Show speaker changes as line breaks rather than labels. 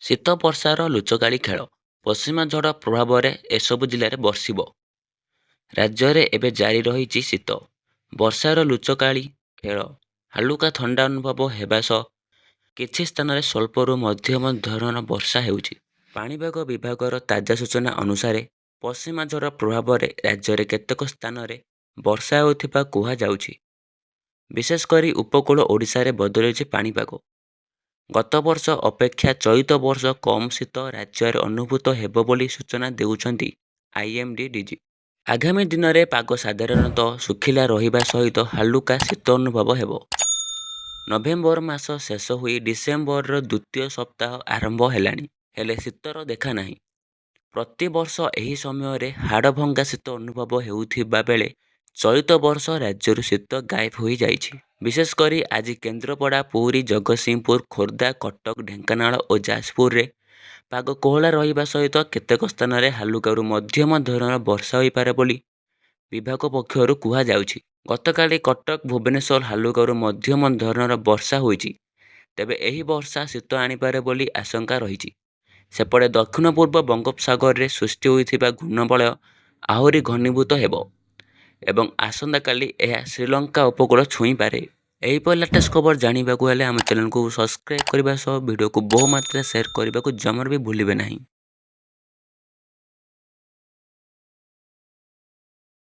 ଶୀତ ବର୍ଷାର ଲୁଚକାଳି ଖେଳ। ପଶ୍ଚିମା ଝଡ଼ ପ୍ରଭାବରେ ଏସବୁ ଜିଲ୍ଲାରେ ବର୍ଷିବ। ରାଜ୍ୟରେ ଏବେ ଜାରି ରହିଛି ଶୀତ ବର୍ଷାର ଲୁଚକାଳି ଖେଳ। ହାଲୁକା ଥଣ୍ଡା ଅନୁଭବ ହେବା ସହ କିଛି ସ୍ଥାନରେ ସ୍ୱଳ୍ପରୁ ମଧ୍ୟମ ଧରଣର ବର୍ଷା ହେଉଛି। ପାଣିପାଗ ବିଭାଗର ତାଜା ସୂଚନା ଅନୁସାରେ ପଶ୍ଚିମା ଝଡ଼ ପ୍ରଭାବରେ ରାଜ୍ୟରେ କେତେକ ସ୍ଥାନରେ ବର୍ଷା ହେଉଥିବା କୁହାଯାଉଛି। ବିଶେଷ କରି ଉପକୂଳ ଓଡ଼ିଶାରେ ବଦଳିଛି ପାଣିପାଗ। ଗତ ବର୍ଷ ଅପେକ୍ଷା ଚଳିତ ବର୍ଷ କମ୍ ଶୀତ ରାଜ୍ୟରେ ଅନୁଭୂତ ହେବ ବୋଲି ସୂଚନା ଦେଉଛନ୍ତି ଆଇଏମ୍ଡି ଡିଜି। ଆଗାମୀ ଦିନରେ ପାଗ ସାଧାରଣତଃ ଶୁଖିଲା ରହିବା ସହିତ ହାଲୁକା ଶୀତ ଅନୁଭବ ହେବ। ନଭେମ୍ବର ମାସ ଶେଷ ହୋଇ ଡିସେମ୍ବରର ଦ୍ୱିତୀୟ ସପ୍ତାହ ଆରମ୍ଭ ହେଲାଣି, ହେଲେ ଶୀତର ଦେଖା ନାହିଁ। ପ୍ରତିବର୍ଷ ଏହି ସମୟରେ ହାଡ଼ଭଙ୍ଗା ଶୀତ ଅନୁଭବ ହେଉଥିବା ବେଳେ ଚଳିତ ବର୍ଷ ରାଜ୍ୟରୁ ଶୀତ ଗାୟବ ହୋଇଯାଇଛି। ବିଶେଷ କରି ଆଜି କେନ୍ଦ୍ରାପଡ଼ା, ପୁରୀ, ଜଗତସିଂହପୁର, ଖୋର୍ଦ୍ଧା, କଟକ, ଢେଙ୍କାନାଳ ଓ ଯାଜପୁରରେ ପାଗ କୋହଲା ରହିବା ସହିତ କେତେକ ସ୍ଥାନରେ ହାଲୁକାରୁ ମଧ୍ୟମ ଧରଣର ବର୍ଷା ହୋଇପାରେ ବୋଲି ବିଭାଗ ପକ୍ଷରୁ କୁହାଯାଉଛି। ଗତକାଲି କଟକ, ଭୁବନେଶ୍ୱର ହାଲୁକାରୁ ମଧ୍ୟମ ଧରଣର ବର୍ଷା ହୋଇଛି। ତେବେ ଏହି ବର୍ଷା ଶୀତ ଆଣିପାରେ ବୋଲି ଆଶଙ୍କା ରହିଛି। ସେପଟେ ଦକ୍ଷିଣ ପୂର୍ବ ବଙ୍ଗୋପସାଗରରେ ସୃଷ୍ଟି ହୋଇଥିବା ଘୂର୍ଣ୍ଣବଳୟ ଆହୁରି ଘନୀଭୂତ ହେବ ଏବଂ ଆସନ୍ତାକାଲି ଏହା ଶ୍ରୀଲଙ୍କା ଉପକୂଳ ଛୁଇଁପାରେ। ଏହିପରି ଲାଟେଷ୍ଟ ଖବର ଜାଣିବାକୁ ହେଲେ ଆମ ଚ୍ୟାନେଲକୁ ସବସ୍କ୍ରାଇବ୍ କରିବା ସହ ଭିଡ଼ିଓକୁ ବହୁ ମାତ୍ରାରେ ସେୟାର କରିବାକୁ ଜମାରୁ ବି ଭୁଲିବେ ନାହିଁ।